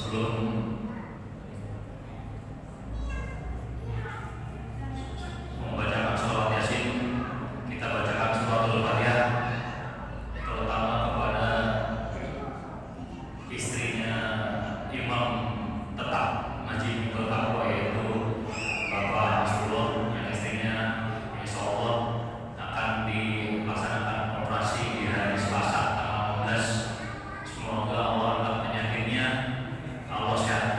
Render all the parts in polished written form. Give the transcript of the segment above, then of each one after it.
Sebelum membacakan sholawat Yasin, kita bacakan suratul Fatihah, terutama kepada istrinya Imam tetap Masjid Nurul Taqwa, yaitu Bapak Nasrullah, yang istrinya insya Allah akan dilaksanakan operasi di hari Selasa tanggal 15. Semoga Allah angkat penyakitnya, Allah sehat.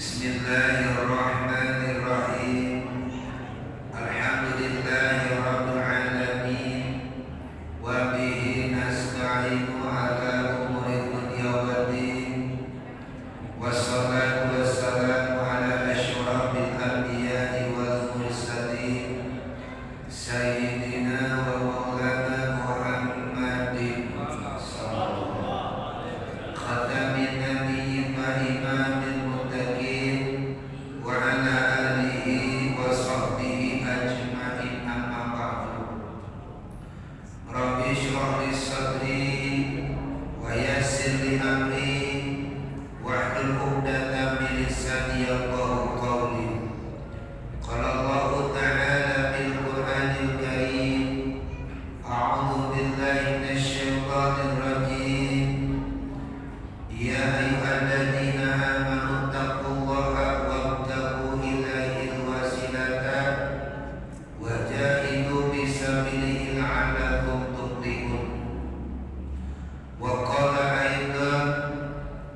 Bismillahirrahmanirrahim. Alhamdulillahirabbil alamin. Wa bihi nasta'inu ala umuri dunya waddin. Wassalatu wassalamu ala asyrafil anbiya'i wal mursalin. Sayyidina wa maulana Muhammadin khatamin nabiyyin wa imamil muttaqin wa ala alihi wa sahbihi ajma'in, amma ba'du. Rabbi shrah li sadri wa yassir li amri wahlul 'uqdatam min lisani yafqahu qawli. Qala Allahu ta'ala fil Qur'anil Karim, a'udzu billahi minasy syaithanir rajim. Ya ayyuhalladzina amanu taqullaha wabtaghu ilaihil wasilata wajahidu fisabilihi la'allakum tuflihun. Wa qala aidan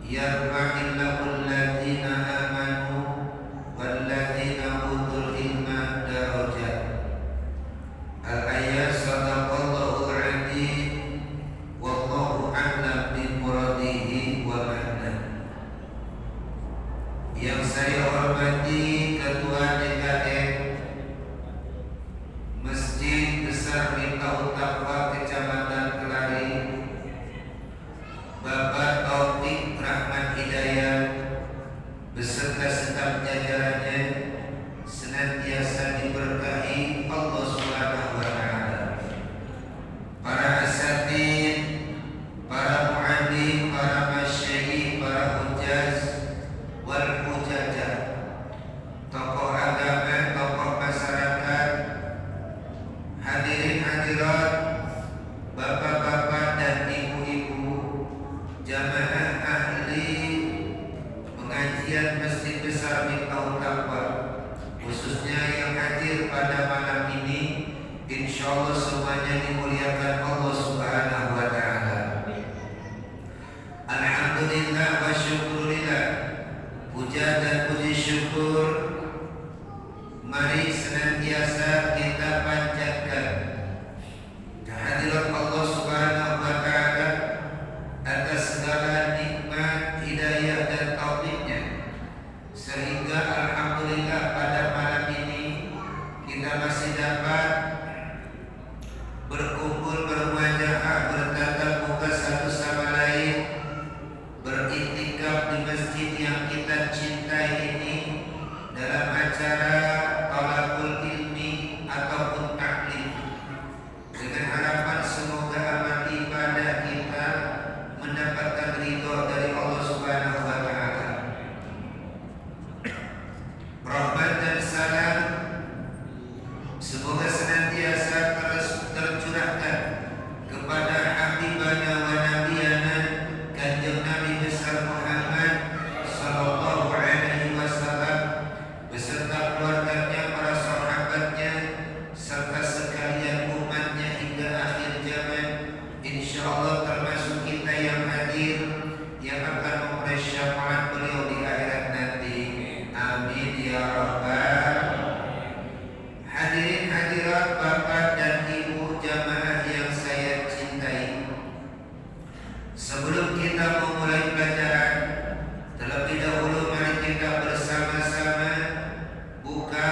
yarfa'illahu alladzina amanu walladzina utul ilma darajat. Al-ayat sadaqallahu al-'azim. Wallahu a'lam bi muradihi wa ma'na. Yang saya hormati Ketua DKM Masjid Besar Miftahut Taqwa Kecamatan Kelari, Bapak Taufik Rahmat Hidayat beserta staf jajarannya senantiasa diberkahi Allah Subhanahu wa taala. Para asatidz, para muallim, para masyayikh, para hujjaz wal hujajah, tokoh agama, tokoh masyarakat, hadirin hadirat, bapak-bapak dan ibu-ibu, jamaah ahli pengajian Masjid Besar Miftahut Taqwa, khususnya yang hadir pada malam ini, insyaallah semuanya dimuliakan Allah Subhanahu wa taala. Alhamdulillah wa syukurillah. Puja dan puji syukur mari senantiasa kita panjatkan kehadirat Allah Subhanahu wa taala atas segala nikmat, hidayah dan taufiknya, sehingga alhamdulillah pada malam ini kita masih dapat berkumpul, bermuajahah, bertatap muka satu sama lain, beriktikaf di masjid yang kita cintai ini dalam acara talabul ilmi ataupun taklim, dengan harapan semoga amal ibadah kita mendapatkan ridho dari Allah Subhanahu wa taala. Rahmat dan salam semoga senantiasa tercurahkan kepada habibana wa nabiyana Kanjeng Nabi besar Muhammad sallallahu alaihi wasallam beserta keluarganya, para sahabatnya serta sekalian umatnya hingga akhir zaman, insyaallah termasuk kita yang hadir yang akan memperoleh syafaat beliau di akhirat nanti. Amin ya rabbal. Hadirin hadirat, bapak dan ibu jamaah yang saya cintai, sebelum kita memulai pelajaran, terlebih dahulu mari kita bersama-sama buka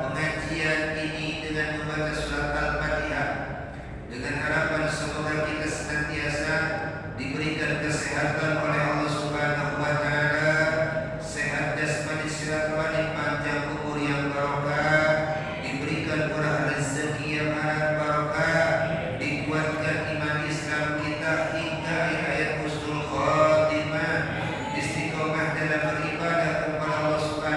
pengajian ini dengan membaca surat Al-Fatihah, dengan harapan semoga kita senantiasa diberikan kesehatan oleh Allah Subhanahu wa taala, sehat jasmani, sehat rohani, panjang umur yang barokah, diberikan murah rezeki yang amat barokah, dikuatkan iman Islam kita hingga hayat husnul khotimah, istiqomah dalam beribadah kepada Allah Subhanahu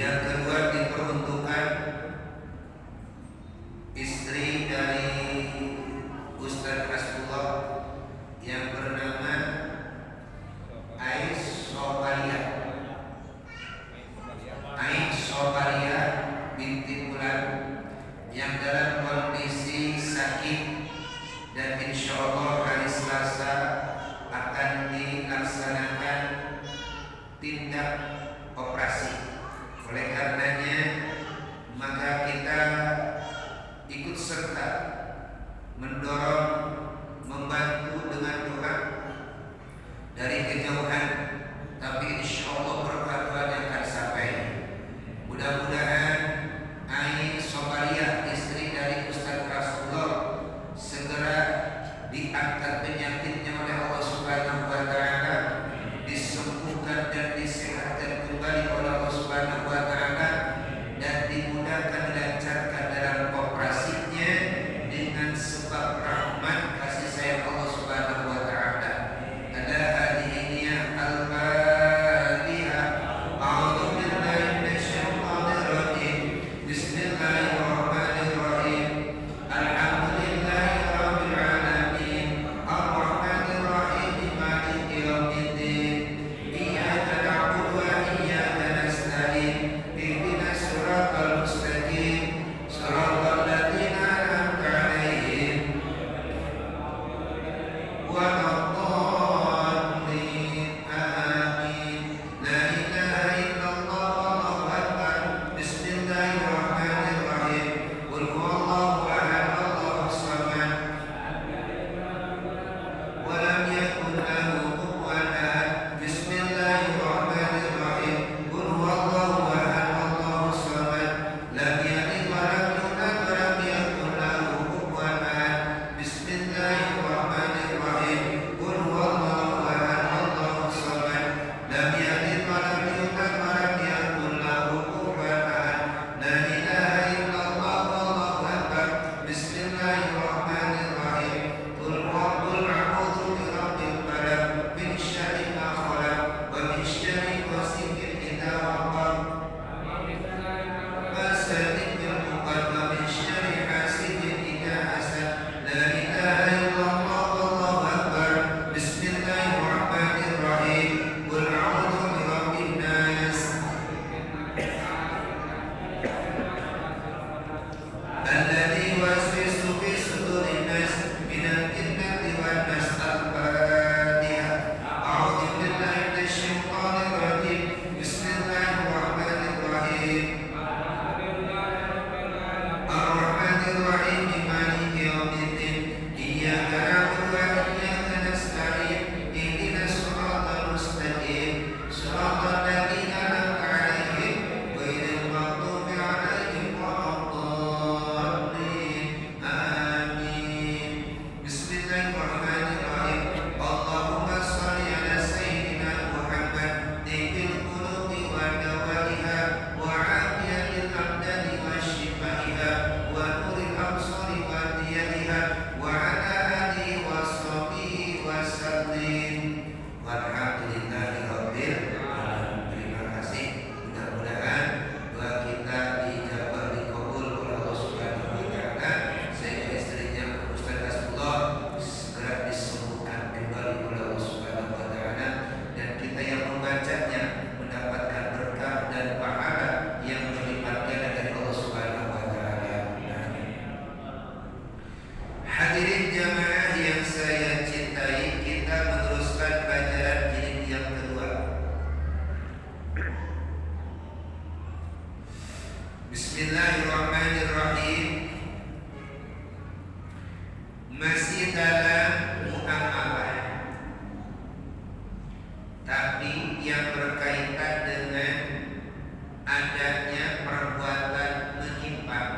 Yang kedua diperuntukkan istri dari Ustaz Hasbullah yang bernama Aisobaria binti Bulan yang dalam kondisi sakit dan insya Allah hari Selasa akan dilaksanakan tindak operasi. Oleh karenanya maka kita ikut serta mendorong, membantu dengan doa dari kejauhan, tapi insya Allah berkat doanya akan sampai. Mudah-mudahan Aisobaria istri dari Ustaz Rasulullah segera diangkat penyakitnya oleh Allah Subhanahu wa taala, disembuhkan dan disehatkan kembali oleh Allah Subhanahu wa taala, dan dimudahkan dilancarkan dalam operasinya dengan sebab rahmat kasih sayang Allah Subhanahu wa taala. Ada hadhihi al-Fatihah. A'udzu billahi minasyaitonir rajim. Bismillahirrahmanirrahim. Alhamdulillahirabbil alamin. Arrahmanir rahim. Maliki yaumiddin. Iyyaka na'budu wa iyyaka nasta'in. Ihdinas siratal mustaqim. Siratal ladzina an'amta 'alaihim waladdallin. Amin. La ilaha illallah wallahu akbar. Bismillahirrahmanirrahim. Qul huwallahu ahad Allahus samad. Walam yakun lahu kufuwan ahad. Bismillahirrahmanirrahim. Qul huwallahu ahad Allahus samad. Lam yalid wa lam yulad wa lam yakun lahu kufuwan ahad. Bismillahirrahmanirrahim. Qul huwallahu ahad Allahus samad. Lam yalid wa lam yulad wa lam yakun lahu kufuwan ahad. La ilaha illallah wallahu akbar. Bismillahirrahmanirrahim. Qul a'udzu birabbil falaq min syarri ma khalaq wa min syarri ghasiqin idza waqab wa sadid bil uqad wa min syarri hasidin idza hasad. La ilaha illallah wallahu akbar. Bismillahirrahmanirrahim. Qul a'udzu birabbin nas alladzi yuwaswisu fi sudurin nas minal jinnati wan nas. Al-Fatihah. A'udzu billahi minasyaitonir rajim. Bismillahirrahmanirrahim. Ar-Rahmanir Rahim. Maliki yaumiddin. Iyyaka na'budu wa iyyaka nasta'in. Ihdinas siratal mustaqim. Siratal ladzina an'amta 'alaihim ghairil maghdubi 'alaihim waladdallin. Amin. Bismillahirrahmanirrahim. Allahumma shalli ala sayyidina Muhammad tibil qulubi wa dawaiha wa 'afiyatil abdani wa shifaiha wa nuril absari wa diyaiha wa ala alihi wa sahbihi wa sallim. Walhamdulillahi rabbil alamin. Terima kasih. Mudah-mudahan doa kita dijabah, dikabul oleh Allah Subhanahu wa taala, sehingga istrinya Ustaz Hasbullah segera disembuhkan kembali oleh Allah Subhanahu wa taala, dan kita yang membacanya mendapatkan berkah dan pahala yang berlipat ganda dari Allah Subhanahu wa taala. Amin. Hadirin jamaah yang saya cintai, kita meneruskan pelajaran jilid yang kedua. Bismillahirrahmanirrahim. Masih dalam muamalah, tapi yang berkaitan dengan adanya perbuatan menyimpang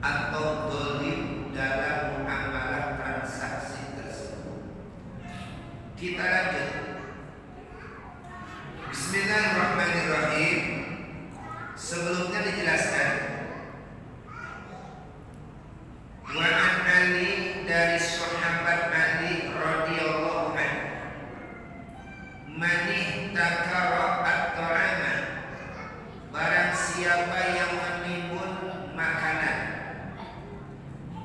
atau dolim dalam muamalah transaksi tersebut. Kita lanjut. Bismillahirrahmanirrahim. Sebelumnya dijelaskan wa an Ali, dari sahabat Ali radhiyallahu anhu, man ihtakara at-ta'ama, barang siapa yang menimbun makanan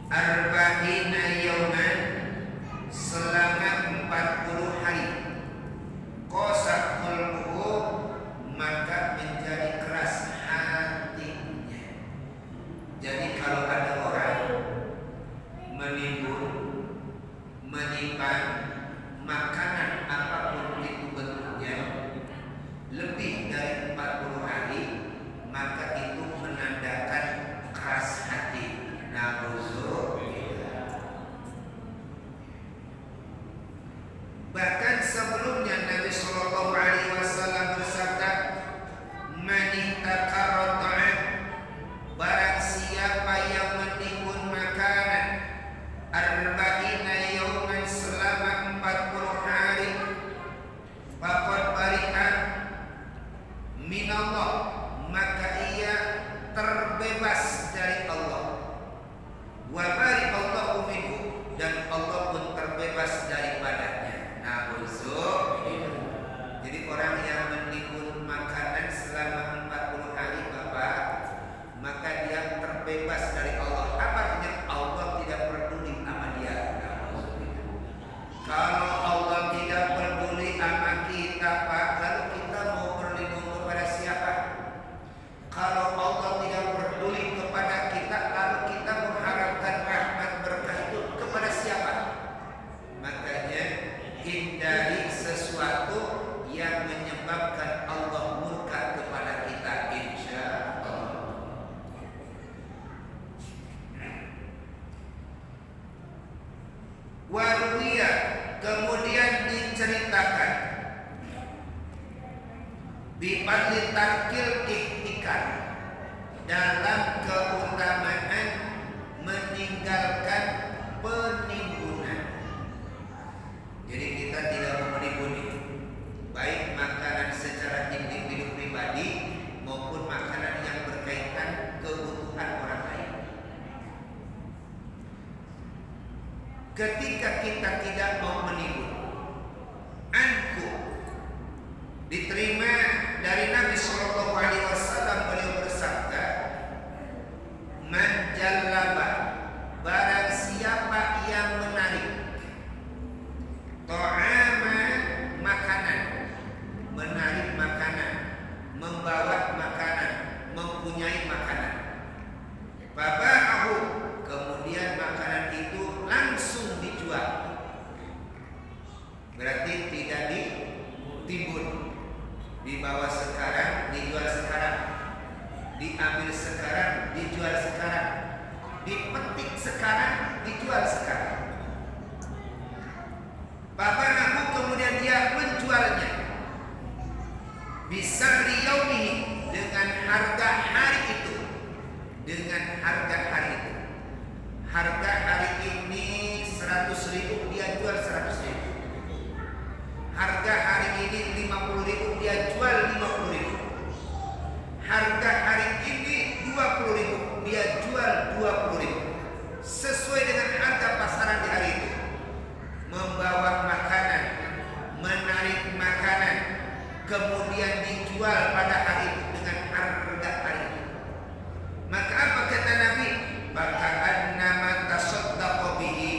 arba'ina yauman selama 40 hari, qasat qalbuhu, maka menjadi keras hatinya. Jadi kalau ada orang menimbun, menyimpan makanan apapun itu bentuknya lebih dari 40 hari, maka itu menandakan keras hati. Na'udzubillah. Bahkan sebelumnya Nabi Shallallahu Alaihi Wasallam bersabda, "Man ihtaqara ta'am," barang siapa yang menimbun makanan arba'ina yauman selama 40 hari, faqad bari'a minallah, maka ia terbebas dari Allah. Wa bari'allahu minhu, dan Allah pun terbebas daripadanya. Na'udzubillah. Jadi orang yang menimbun makanan selama 40 hari Bapak, maka dia terbebas dari Allah. Apa artinya? Allah tidak peduli sama dia. Na'udzubillah. Kalau Allah tidak peduli sama kita Pak, lalu kita mau berlindung kepada siapa? Kalau Allah tidak peduli kepada kita, lalu kita mengharapkan rahmat berkah itu kepada siapa? Makanya hindari sesuatu yang menyebabkan Allah murka kepada kita, insya Allah. Waruya, kemudian diceritakan bifadli tarkil ihtikar, dalam keutamaan meninggalkan penimbunan. Jadi kita tidak mau menimbun, baik makanan secara individu pribadi maupun makanan yang berkaitan kebutuhan orang lain. Ketika kita tidak mau menimbun, anhu diterima dari Nabi Shallallahu Alaihi Wasallam, beliau bersabda, "Man jallaba," barang siapa yang menarik, ta'ama, makanan, menarik makanan, membawa makanan, mempunyai makanan, baba'ahu, kemudian makanan itu langsung dijual, berarti tidak ditimbun, dibawa sekarang, dijual sekarang, diambil sekarang, dijual sekarang, dipetik sekarang, dijual sekarang. Babanahu, kemudian dia menjualnya, bisa riyaumihi, dengan harga hari itu, dengan harga hari itu. Harga hari ini 100.000, dia jual 100.000. Harga hari ini 50.000, dia jual 50.000. Harga hari ini 20.000, dia jual 20.000. Sesuai dengan harga pasaran di hari itu. Membawa makanan, menarik makanan, kemudian dijual pada hari itu dengan harga hari itu. Maka apa kata Nabi? Maka annama tasaddaqa bihi,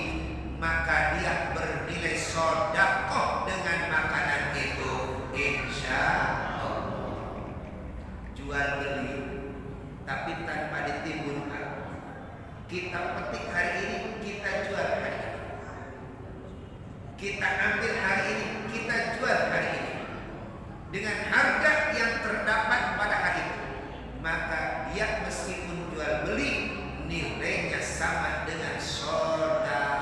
maka dia bernilai sedekah dengan makanan itu, insya Allah. Jual beli tapi tanpa ditimbun. Kita petik hari ini, kita jual hari ini. Kita ambil hari ini, kita jual hari ini dengan harga yang terdapat pada hari itu. Maka dia meskipun jual beli, nilainya sama dengan sedekah.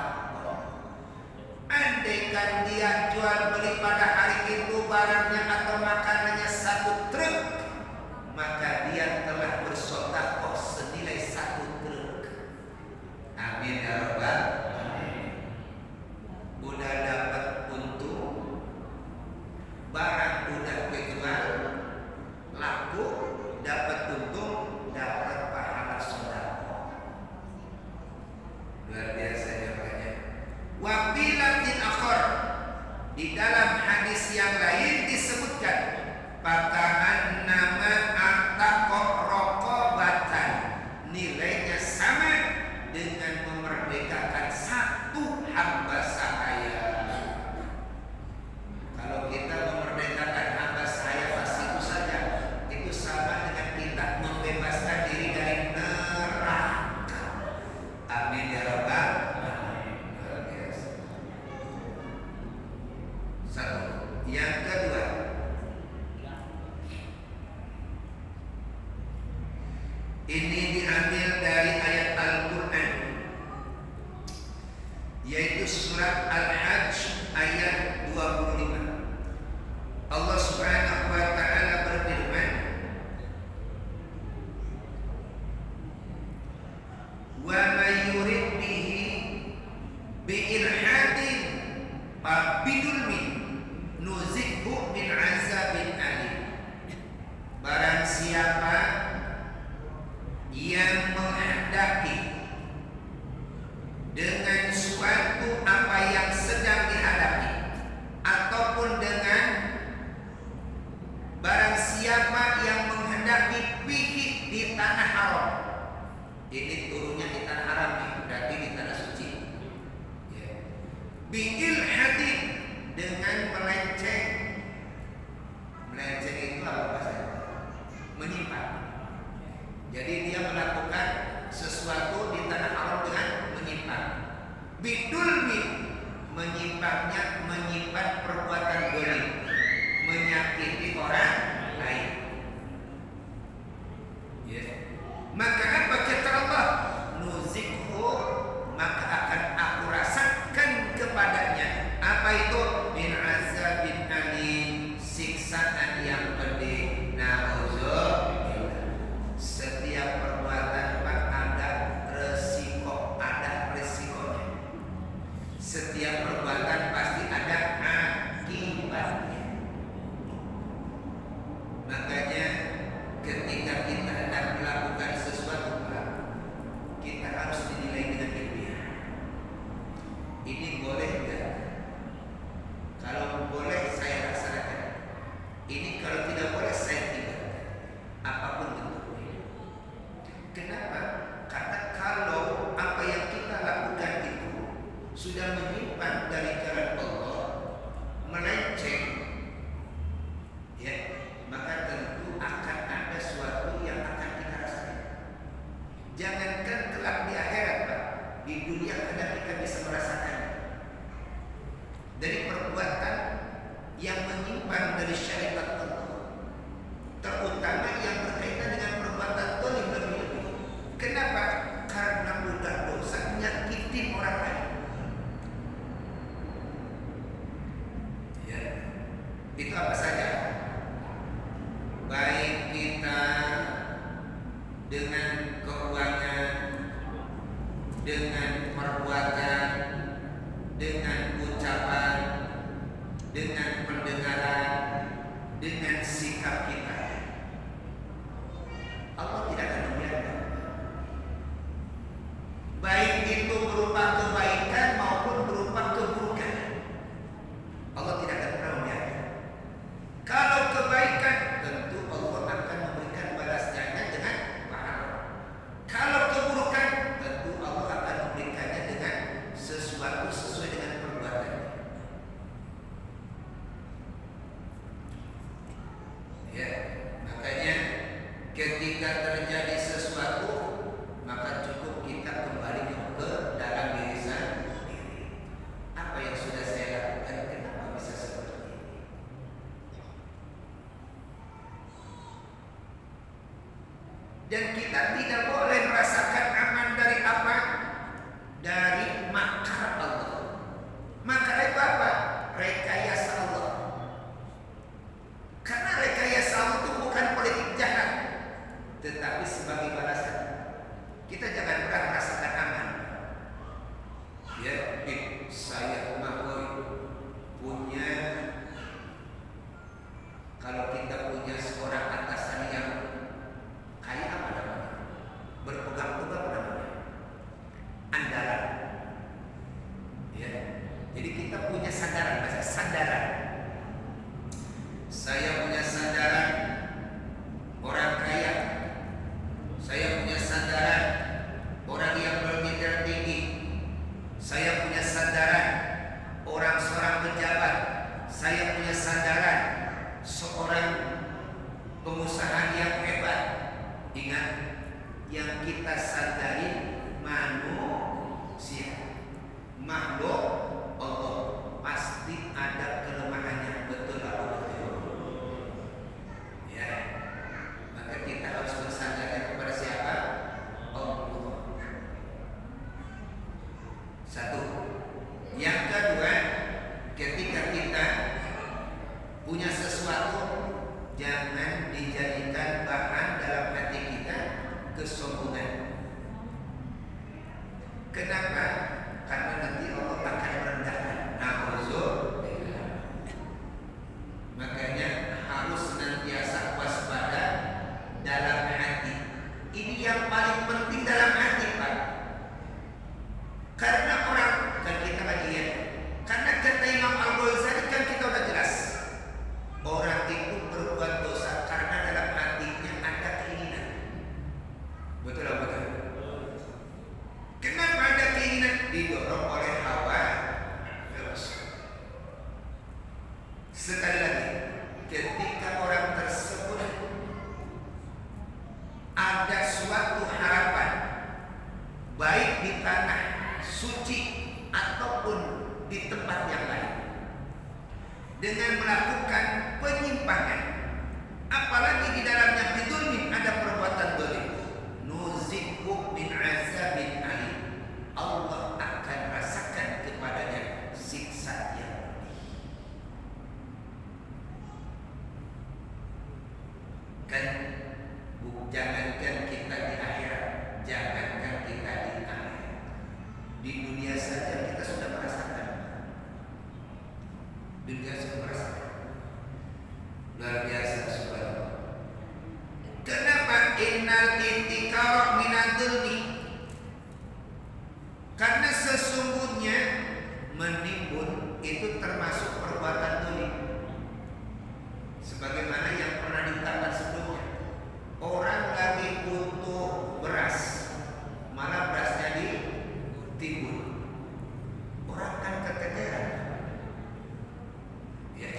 Andaikan dia jual beli pada hari itu barangnya atau makanannya 1 truk, maka dia telah bersedekah senilai 1 truk. Amin ya rabbal alamin. Udah dapat untung, barang udah kejual, laku, dapat untung, dapat pahala sedekah. Luar biasa jawabannya. Wabilatin akhir, Ini diambil dari ayat Al-Quran, yaitu surat Al-Hajj ayat 25. Allah Subhanahu wa taala berfirman, wa may yurid bihi bi ilhadin bidulmin nuzikhu min azabin alim. Barang siapa yang menghendaki dengan suatu apa yang sedang dihadapi, ataupun dengan barang siapa yang menghendaki pergi di tanah haram. Ini turunnya di tanah haram nih, berarti di tanah suci. Biil hadid, dengan melenceng. Melenceng itu apa bahasanya? Menyimpang. Jadi dia melakukan sesuatu di tanah haram dengan menyimpang. Bidulmi, menyimpangnya menyimpan perbuatan zalim, menyakiti orang lain. Maka apa kata Allah? Nuzikhu, maka akan aku rasakan kepadanya. Apa itu? Min azabin alim, siksaan yang pedih. Na'udzubillah. Setiap perbuatan ada resiko, ada resikonya. Setiap perbuatan pasti ada akibatnya. Makanya ketika kita hendak melakukan sesuatu, kita harus dinilai dengan ilmiah. Ini boleh enggak? Kalau boleh saya laksanakan. Ini kalau tidak boleh saya tinggalkan. Apapun bentuknya. Kenapa? Karena kalau apa yang kita lakukan itu sudah menyimpang dari jalan Allah, melenceng, ya, maka tentu akan ada suatu yang akan kita rasakan. Jangankan kelak di akhirat, Pak, di dunia kadang kita bisa merasakan dari perbuatan yang menyimpang dari syariat Allah, terutama yang berkaitan dengan perbuatan zalim lebih-lebih. Kenapa? Karena mudah dosa nyakitin orang lain. Ya, itu apa saja? Baik kita dengan keuangan, dengan perbuatan, dengan ucapan, dengan pendengaran, dengan sikap kita. Allah tidak akan membiarkan. Baik itu berupa kebaikan maupun berupa keburukan. Allah tidak akan pernah membiarkan. Kalau kebaikan, tentu Allah akan memberikan balasnya dengan pahala. Kalau keburukan, tentu Allah akan memberikannya dengan sesuatu sesuai dengan perbuatannya. Ya, makanya ketika terjadi sesuatu, maka cukup kita kembali ke dalam diri sendiri. Apa yang sudah saya lakukan? Kenapa bisa seperti ini? Dan kita tidak boleh merasakan aman dari apa? Dari makar Allah. Makar itu apa? Rekayasa Allah. Karena rekayasa Allah itu bukan politik jahat, tetapi sebagai balasan. Kita jangan pernah merasakan aman. Ya, saya punya, kalau kita punya seorang atasan yang kaya, apa namanya? Berpegang teguh, apa namanya? Andalan. Ya, jadi kita punya sandaran, bahasa sandaran. Saya punya sandaran orang kaya. Saya punya sandaran orang yang bermitra tinggi. Saya punya sandaran seorang pejabat. Saya punya sandaran seorang pengusaha yang hebat. Ingat, yang kita sandari manusia, makhluk Allah, pasti ada kelemahannya. Betul atau betul? Ya, maka kita harus bersandarkan kepada siapa? melakukan penyimpangan, apalagi di dalamnya bidzulmin, ada perbuatan zalim, nuzikhu min azabin alim, Allah akan rasakan kepadanya siksa yang pedih. Kan jangankan kita di akhirat, jangankan kita di akhirat, di dunia saja kita sudah merasakan. Dunia sudah merasakan. Luar biasa, subhanallah. Kenapa? Innal intikara minadzulmi. Karena sesungguhnya menimbun itu termasuk perbuatan zalim. Sebagaimana yang pernah diungkapkan sebelumnya, orang lagi butuh beras, malah berasnya ditimbun. Orang kan keteteran. Ya.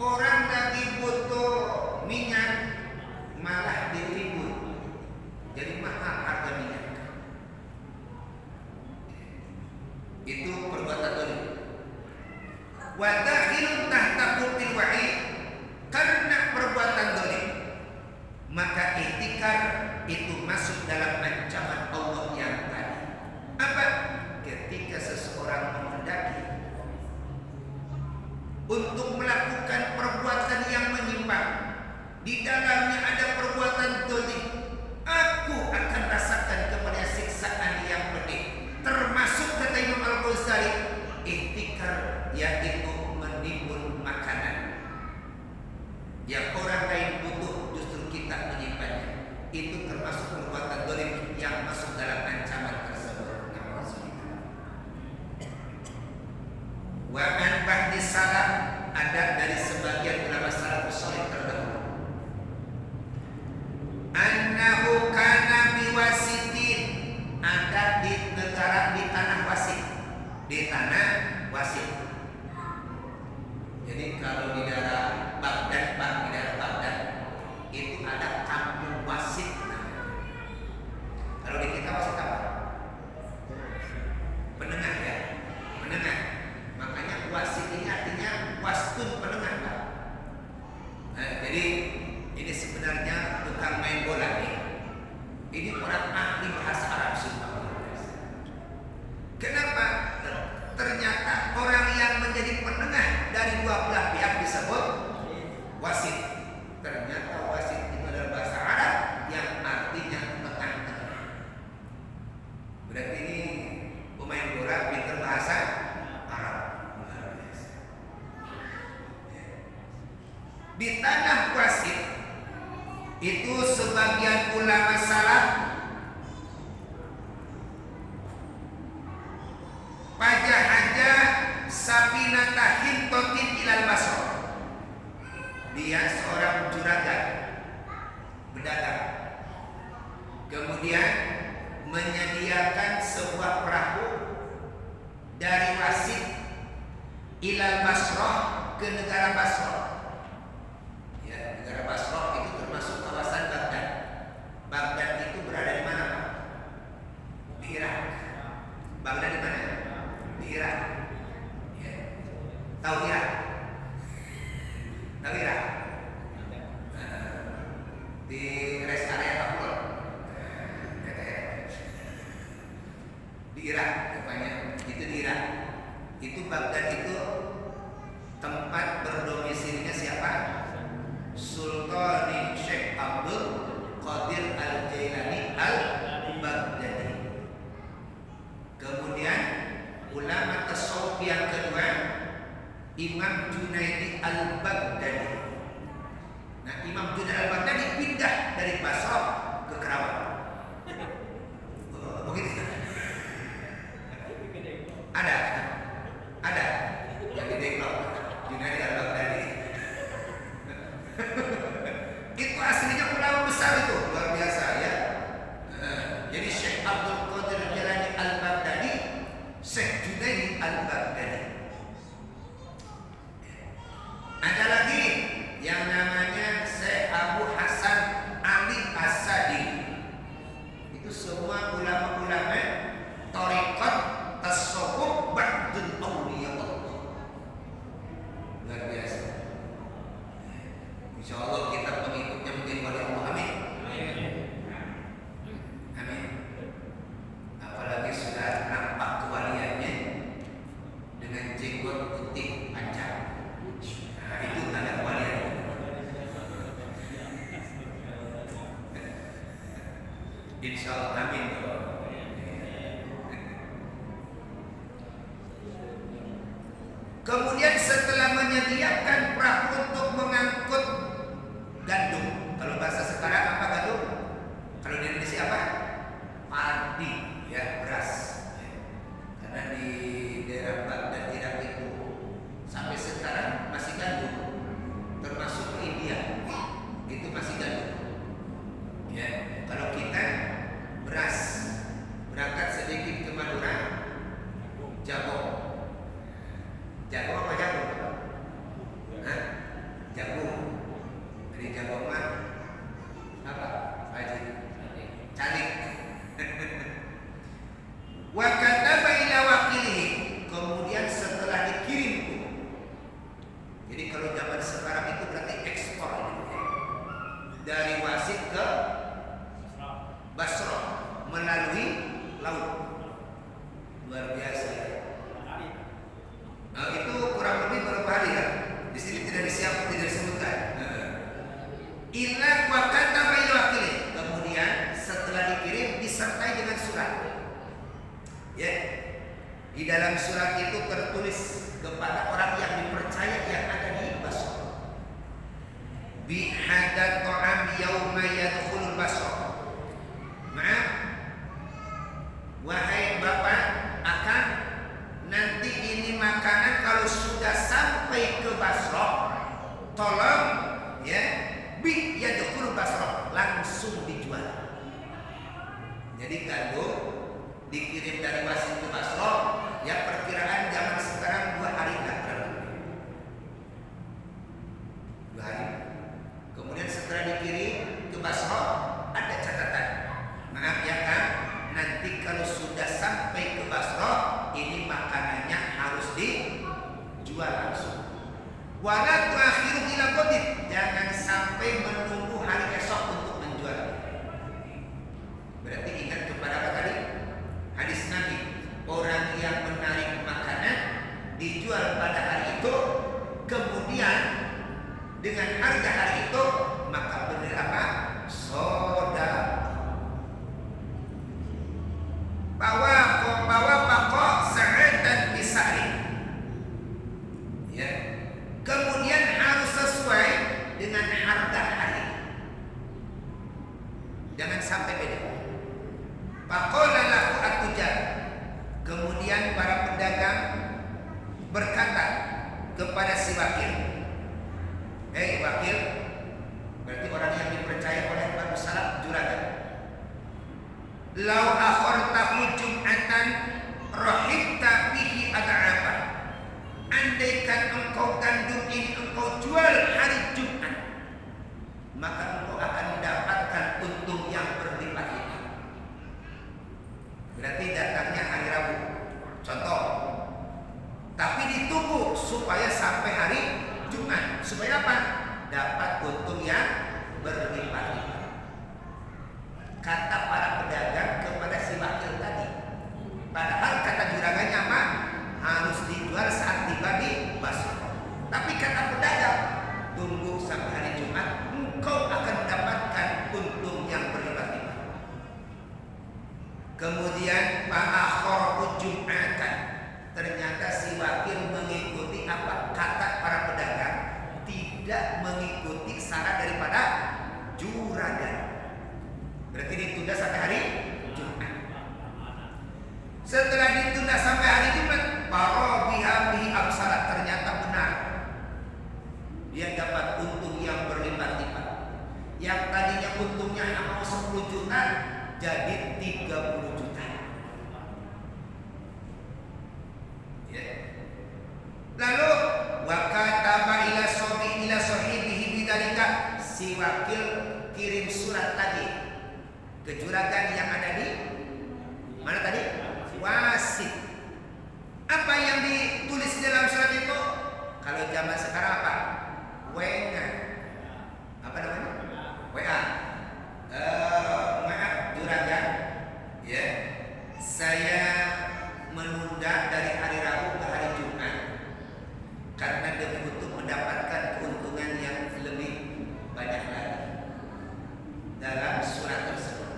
Orang lagi butuh minyak, malah ditimbun. Jadi mahal harga minyak. Itu perbuatan zalim. Wa dakhilun tahta qurbil wa'id. Karena perbuatan zalim, maka ihtikar itu masuk dalam ancaman Allah yang tadi. Apa? Ketika seseorang menghendaki untuk melakukan perbuatan yang menyimpang, di dalamnya ada perbuatan zalim, aku akan rasakan kepada siksaan yang pedih. Termasuk kata Imam Al-Ghazali, ihtikar yaitu menimbun makanan yang orang lain butuh, justru kita menyimpannya. Itu termasuk perbuatan zalim yang masuk dalam ancaman tersebut. Wa an ba'di salaf, ada dari sebagian ulama salafus saleh terdahulu, annahu kana biwasitin, ada di negara, di tanah wasit, di tanah wasit. Jadi kalau di daerah Baghdad, di daerah Baghdad itu ada kampung wasit. Kalau di kita wasit apa? Penengah ya, penengah. Makanya wasit ini artinya wastun, penengah Pak. Nah, jadi ini sebenarnya tukang main bola nih. Ini orang ahli bahasa Arab semua. Kenapa? Ternyata orang yang menjadi penengah dari dua belah pihak disebut wasit. Ternyata wasit itu adalah bahasa Arab yang artinya tengah-tengah. Berarti ini pemain bola pintar bahasa Arab. Di tanah wasit itu sebagian ulama salaf pajahaja Sabinata Hintotin ilal Basra. Dia seorang juragan, pedagang. Kemudian menyediakan sebuah perahu dari wasit ilal Basra ke negara Basra. Ya, negara Basra itu termasuk kawasan Baghdad. Baghdad itu berada di mana, Pak? Di Irak. Baghdad di mana? Di Irak. Ya. Tahu Irak? Tahu Irak? Di rest area Kabul. Di Irak, rupanya itu di Irak. Itu Baghdad itu tempat berdomisilinya siapa? Sultan Syekh Abdul Qadir Al-Jailani Al-Baghdadi. Kemudian ulama tasawuf yang kedua, Imam Junaidi Al-Baghdadi. Nah, Imam Junaidi Al-Baghdadi pindah dari Basra ke Kerawang. Begitu. Ada yang di Depok, Junaidi Al-Baghdadi. Itu aslinya ulama besar itu, luar biasa ya. Jadi Syekh Abdul Qadir Al-Jailani Al-Baghdadi, Syekh Junaidi Al-Baghdadi. Ada lagi Insya Allah, amin. Kemudian setelah menyediakan perahu untuk mengangkut gandum, kalau bahasa sekarang apa gandum? Kalau di Indonesia apa? Padi, ya, beras. Karena di daerah Baghdad Irak itu sampai sekarang masih gandum, termasuk ke India itu masih gandum. Ya, kalau kita beras, berangkat sedikit ke Madura, jagung. Jagung apa jagung? Hah? Jagung. Dari jagung mah apa? Haji. Calik. Wa kataba ila wakilihi. Kemudian setelah dikirim. Jadi kalau zaman sekarang itu berarti ekspor dari Wasit ke Basrah melalui laut. Luar biasa. Nah, itu kurang lebih berapa hari kan? Di sini tidak disebutkan. Ila wa kataba ila wakilihi. Kemudian setelah dikirim disertai dengan surat. Ya. Di dalam surat itu tertulis kepada orang yang dipercaya yang ada di Basrah. Bi hadal ta'am yauma yadkhulul Basrah. Maaf. Wahai Bapak, akan nanti ini makanan kalau sudah sampai ke Basrah, tolong ya, bi yadkhulul Basrah, langsung dijual. Jadi gandum dikirim dari Wasit ke Basrah, ya perkiraan zaman sekarang 2 hari enggak berapa. 2 hari. Kemudian setelah dikirim ke Basrah, ada catatan. Maaf ya kan, nanti kalau sudah sampai ke Basrah, ini makanannya harus dijual langsung. Wala tuakhiru ila qadid, jangan sampai menunggu hari esok untuk menjual. Berarti ingat kepada apa tadi? Hadis Nabi, orang yang menarik makanan dijual pada hari itu, kemudian dengan harga hari itu, maka benar apa? Sedekah. Bawa pokok sa'id dan bisari. Ya. Kemudian harus sesuai dengan harga hari. Jangan sampai beda. Faqala lahu at-tujar. Kemudian para pedagang berkata kepada si wakil. Hei wakil, berarti orang yang dipercaya oleh Nabi Sallam, juragan. Lau akhartahu jum'atan rahibta bihi ad'afa. Andaikan engkau gandum ini engkau jual hari Jumat, maka engkau akan mendapatkan untung yang berlipat-lipat. Berarti datangnya hari Rabu, contoh. Tapi ditunggu supaya sampai hari Jumat. Supaya apa? Dapat untung yang berlipat-lipat. Kata para pedagang kepada si wakil tadi. Padahal kata juragannya apa? Harus dijual saat tiba di Basrah. Tapi kata pedagang, tunggu sampai hari Jumat, engkau akan mendapatkan untung yang berlipat-lipat. Kemudian fa'akharahu Jum'atan. Ternyata si wakil mengikuti apa kata para pedagang, tidak mengikuti saran daripada juragan. Berarti ditunda sampai hari Jumat. Setelah ditunda sampai hari Jumat, bihi absarat, ternyata benar. Dia dapat untung yang berlipat-lipat. Yang tadinya untungnya mau 10 juta jadi 30 juta. Ya. Lalu wakataba ila sahibihi bidzalika, si wakil kirim surat lagi ke juragan yang ada di mana tadi? Wasit. Apa yang ditulis dalam surat itu? Kalau zaman sekarang apa? WA. Apa namanya? WA. Maaf juragan, ya. Saya menunda dari hari Rabu ke hari Jumat karena demi untuk mendapatkan keuntungan yang lebih banyak lagi. Dalam surat tersebut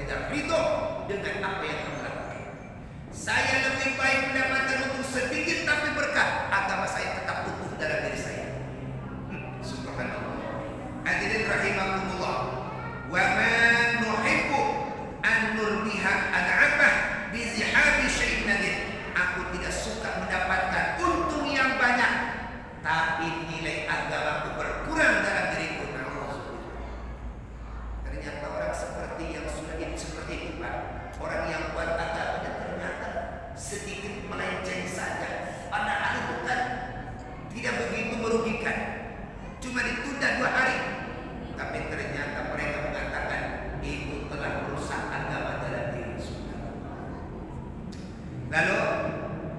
tidak ridho dengan apa yang kamu lakukan. Saya lebih baik mendapatkan untung sedikit tapi berkah, agama saya tetap utuh dalam diri saya. Subhanallah. Hadirin rahimakumullah. Wa ma nuhibbu an nurbiha ad'abah bi zihabi syai'in nadir. Aku tidak suka mendapatkan untung yang banyak, tapi nilai agamaku berkurang dalam diriku. Ternyata orang seperti yang sudah seperti itu, Pak. Orang yang buat agamanya ternyata sedikit melenceng saja. Padahal itu kan tidak begitu merugikan. Cuma ditunda 2 hari. Tapi ternyata mereka mengatakan itu telah merusak agama dalam diri sudah. Lalu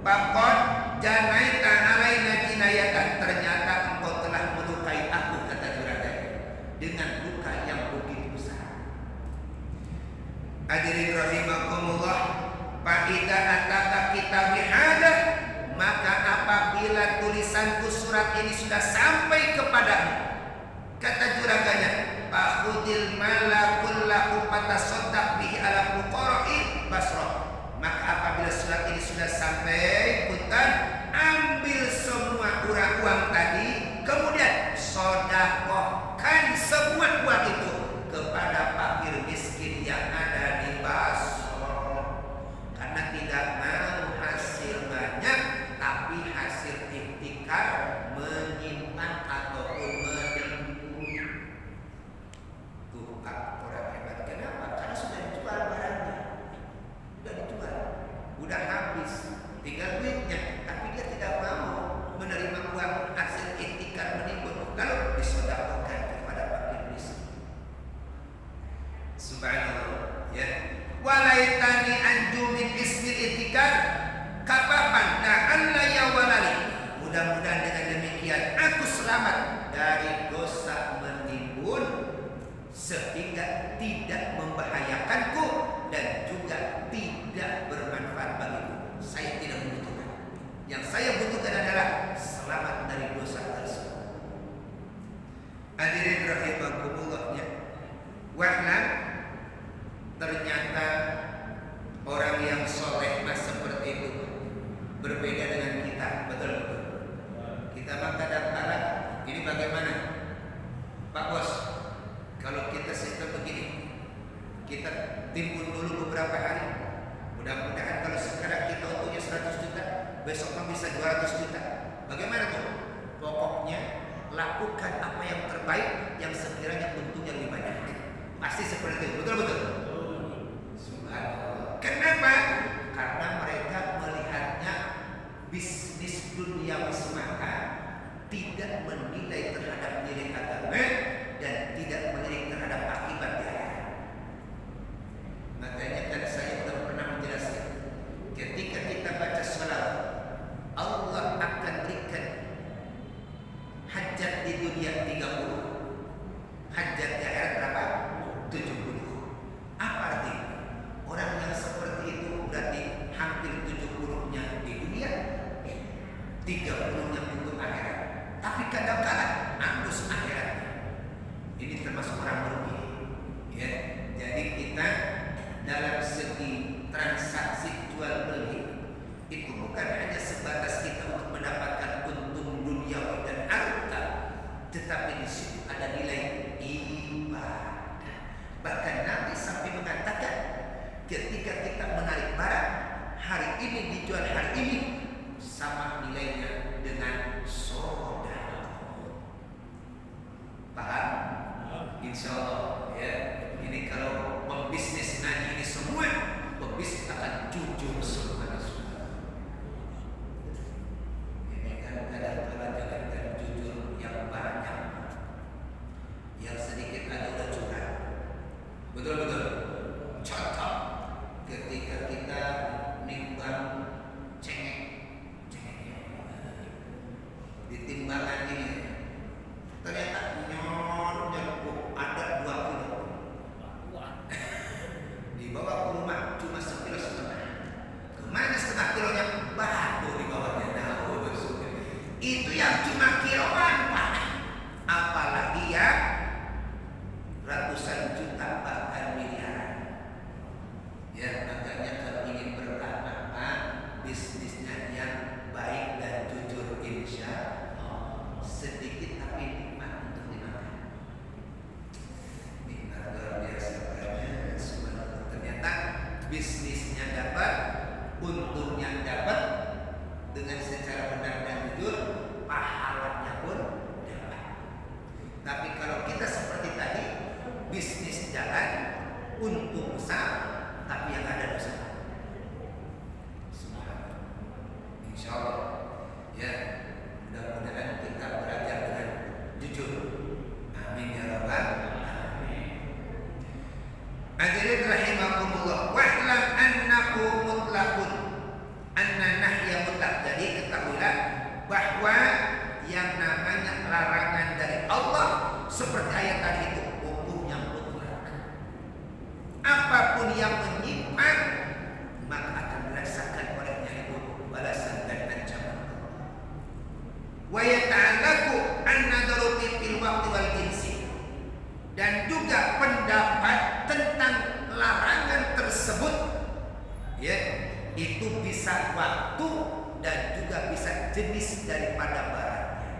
Pakot janaita alaina jinayatan, ternyata engkau telah melukai aku, kata juragan, dengan luka yang begitu besar. Hadirin rahimakumullah, Fa'idha ataka kitab bihada, maka apabila tulisanku surat ini sudah sampai kepadamu, kata juragannya, Fakhudil malakul lahu fatasaddaq bihi ala fuqara'i Basrah. Maka apabila surat ini sudah sampai, Punten, ambil semua uang tadi, kemudian sodakohkan semua uang itu kepada fakir miskin yang ada di Basrah. Karena tidak mau hasil banyak, tapi hasil ikhtikar, menyimpan ataupun menimbun. Tuh orang hebat. Kenapa? Karena sudah dijual barangnya, sudah dijual, udah habis, tinggal duitnya, tapi dia tidak mau menerima uang hasil ikhtikar menimbun, lalu disedekahkan kepada fakir miskin. Subhanallah, ya. Walaitani anju min ismil ikhtikar kapapan la'alla ya walali. Mudah-mudahan dengan demikian aku selamat dari dosa menimbun sehingga tidak membahayakanku dan juga tidak bermanfaat bagiku. Saya tidak membutuhkan. Yang saya butuhkan adalah selamat dari dosa tersebut. Hadirin rahimakumullah, ya. Wahlan, ternyata orang yang soleh mas seperti itu berbeda dengan kita, betul-betul. Kita mah kadang-kadang ini bagaimana, Pak Bos? Kalau kita sistem begini, kita timbun dulu beberapa hari. Mudah-mudahan kalau sekarang kita untungnya 100 juta, besok mah bisa 200 juta. Bagaimana tuh? Pokoknya lakukan apa yang terbaik yang sekiranya untungnya lebih banyak. Pasti seperti itu, betul-betul. Subhanallah. Kenapa? Karena mereka melihatnya bisnis duniawi semata, tidak menilai terhadap nilai agama dan tidak melirik terhadap akibat di akhirat. Makanya kan saya sudah pernah menjelaskan, ketika kita baca salawat, Allah akan berikan hajat di dunia 30, hajat di akhirat berapa? 70. bisnisnya dapat, untungnya dapat dengan secara benar dan jujur, pahalanya pun dapat. Tapi kalau kita seperti tadi, bisnis jalan, untung besar, tapi yang ada dosa. Insya Allah, ya, mudah-mudahan kita belajar dengan jujur. Amin ya rabbal alamin. Hadirin rahimakumullah, wa'lam annahu mutlaqun, anna nahya mutlaq. Jadi ketahuilah bahwa yang namanya larangan dari Allah seperti ayat tadi itu hukumnya mutlak. Apapun yang menyimpang maka akan dirasakan olehnya itu balasan dan ancaman. Wa yata'allaqu an-nadaru fil waqti wal jinsi. Dan juga pendapat tentang larangan tersebut, ya, itu bisa waktu dan juga bisa jenis daripada barangnya.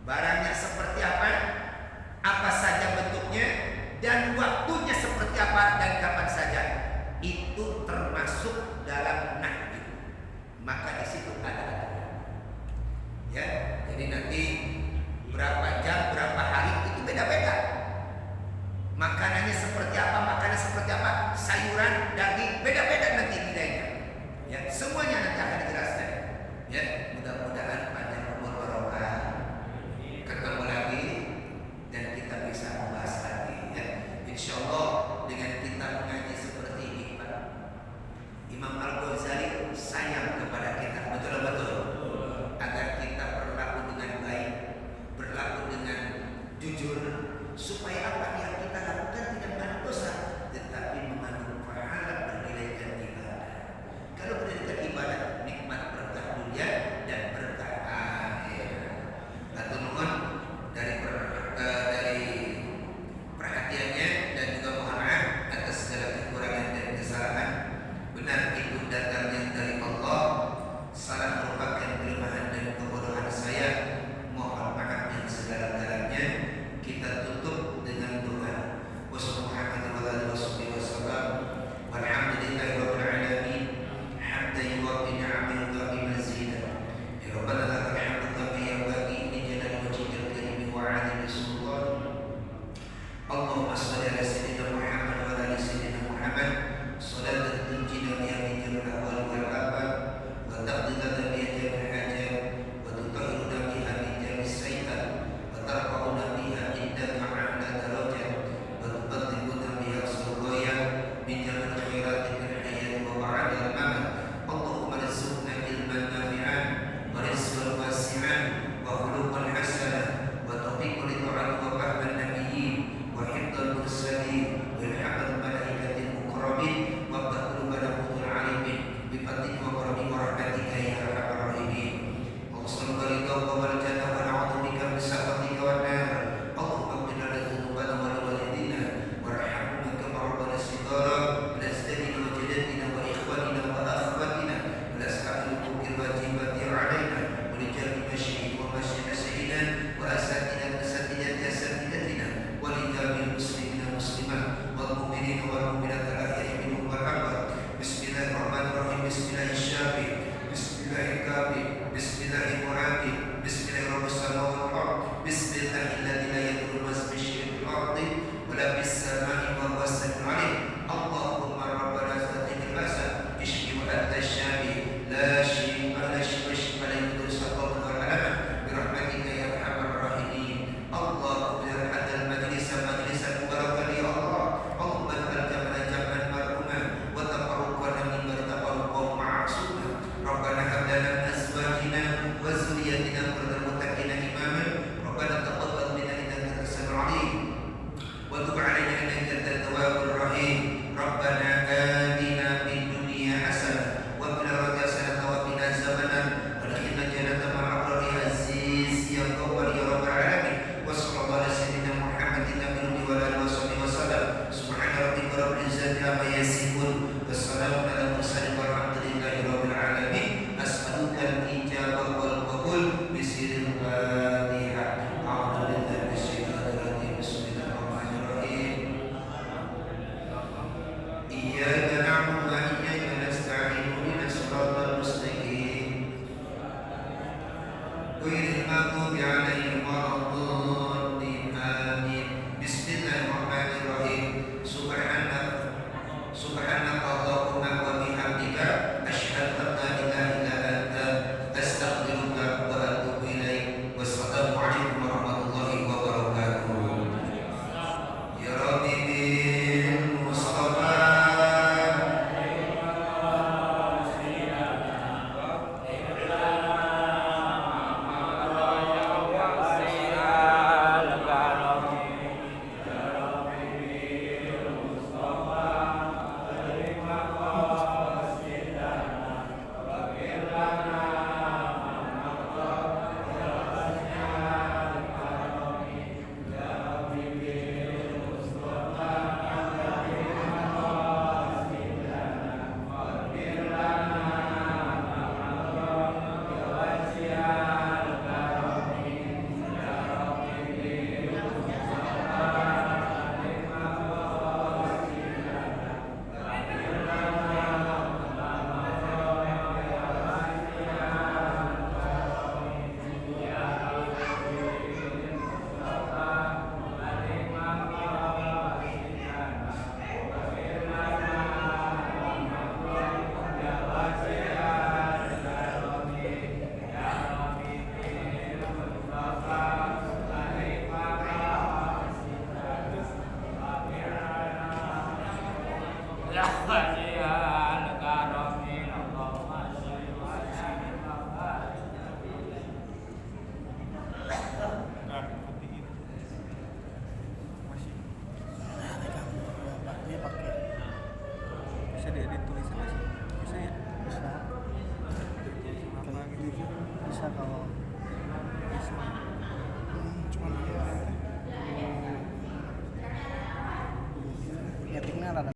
Barangnya seperti apa saja bentuknya, dan waktunya seperti apa dan kapan saja, itu termasuk dalam nahyi. Maka di situ ada aturan. Ya, jadi nanti berapa jam, berapa hari itu beda-beda. Makanannya seperti apa, sayuran, daging, beda-beda nanti nilainya. Ya, semuanya nanti akan dijelaskan. Ya, mudah-mudahan panjang umur barokah. Ketemu lagi dan kita bisa membahas lagi. Ya, insya Allah dengan kita mengaji seperti ini, Pak. Imam Al-Ghazali sayang kepada kita, betul-betul, agar kita berlaku dengan baik, berlaku dengan jujur, supaya apa yang kita lakukan tidak mengandung dosa, tetapi mengandung pahala bernilai dan ibadah. Kalau bernilai ibadah, nikmat berkah dunia dan berkah akhirat. Atau mohon dari perhatiannya dan juga mohon maaf atas segala kekurangan dan kesalahan. Benar itu datangnya dari Allah, salah merupakan kelemahan dan kebodohan saya. Mohon maaf yang segala-galanya. Kita tutup dengan doa. Wassalamualaikum warahmatullahi wabarakatuh. Walhamdulillahirabbil alamin. Hamdan yuwaffi ni'amahu wa bimazidah. Ya Rabbana lakal hamdu kama yanbaghi li jalali wajhikal karim wa 'azimi sultanik. Allahumma shalli ala sayyidina Muhammad wa ala ali sayyidina Muhammad. Salatan tunjina biha min jami'il ahwali wal afat wa taqdi lana biha jami'al hajat wa tutahhiruna biha min jami'is sayyi'at wa tarfa'una biha indaka 'ala darajat wa tuballighuna biha sulghaya min jami'il khairati fil hayati wa ba'da al-mamat. Allahumma rizqna ilman nafi'an wa rizqan wasi'an wa khuluqan hasanan wa tawfiqan li ta'ati wa fahman nabiyyin wa hifdzal mursalin wa ilhamal malaikatil muqarrabin wa qulubana qutul alimin bi fadlika wa karamika wa rahmatika ya arhamar rahimin. Allahumma ridha wal jannah wa na'udzu bika min sakhatika wan nar. Allahumma ighfir lana dhunubana wa li walidina warhamna kama rabbana shighara wa ajdadina wa jaddatina wa ikhwanina wa akhwatina wa ashabil huquqil wajibati 'alaina wa li jami'i masyayikh wa masyayikhina wa asatidina asatidatina wa li jami'il muslimina muslimat wal mu'minina wal mu'minat al-ahya'i minhum wal amwat. Bismillahirrahmanirrahim. Bismillahirrahmanirrahim. Bismillahirrahmanirrahim. Bismillahirrahmanirrahim. Bismillahirrahmanirrahim. Bismillahilladzi la yadurru ma'asmihi syai'un fil ardi wa la fis sama'i wa huwas sami'ul 'alim. Allahumma rabbana zidna ba'sa ishfi wa anta syafi la shifa la shifa la yughadiru saqama wa alama bi rahmatika ya arhamar rahimin. Allahumma ij'al hadzal majlisa majlisan mubarakan ya Allah. Allahumma ij'al jam'ana jam'an marhuman wa tafarruqana mimma tafarraqu ma'suma. Rabbana hab lana min azwajina wa dhurriyyatina qurrata muttaqina imama. Rabbana taqabbal minna innaka antas samiul 'alim wa tub 'alaina innaka antat tawwabur rahim. Rabbana atina fid dunya hasanah wa fil akhirati hasanah wa qina adzabannar wa adkhilna jannata ma'al abrari aziz ya ghafar ya rabbal alamin. Wa sallallahu ala sayyidina Muhammadin nabiyyi wa alihi wa sallam. Subhana rabbika rabbil izzati amma yasifun wa salamun ala mursalin walhamdulillahi rabbil alamin. As'aluka al-ijabah wal qabul bi sirril Fatihah. A'udzu billahi minasyaitonir rajim. Bismillahirrahmanirrahim. إياك نعبد وإياك نستعين اهدنا الصراط المستقيم غير المغضوب عليهم ولا الضالين آمين بسم الله الرحمن الرحيم سبحانك اللهم وبحمدك أشهد أن لا إله إلا أنت أستغفرك وأتوب إليك والسلام عليكم ورحمة الله وبركاته يا ربي بالمصطفى Bisa diedit tulisannya sih? Bisa ya? Bisa. Tulisan apa gitu? Bisa kalau bisa.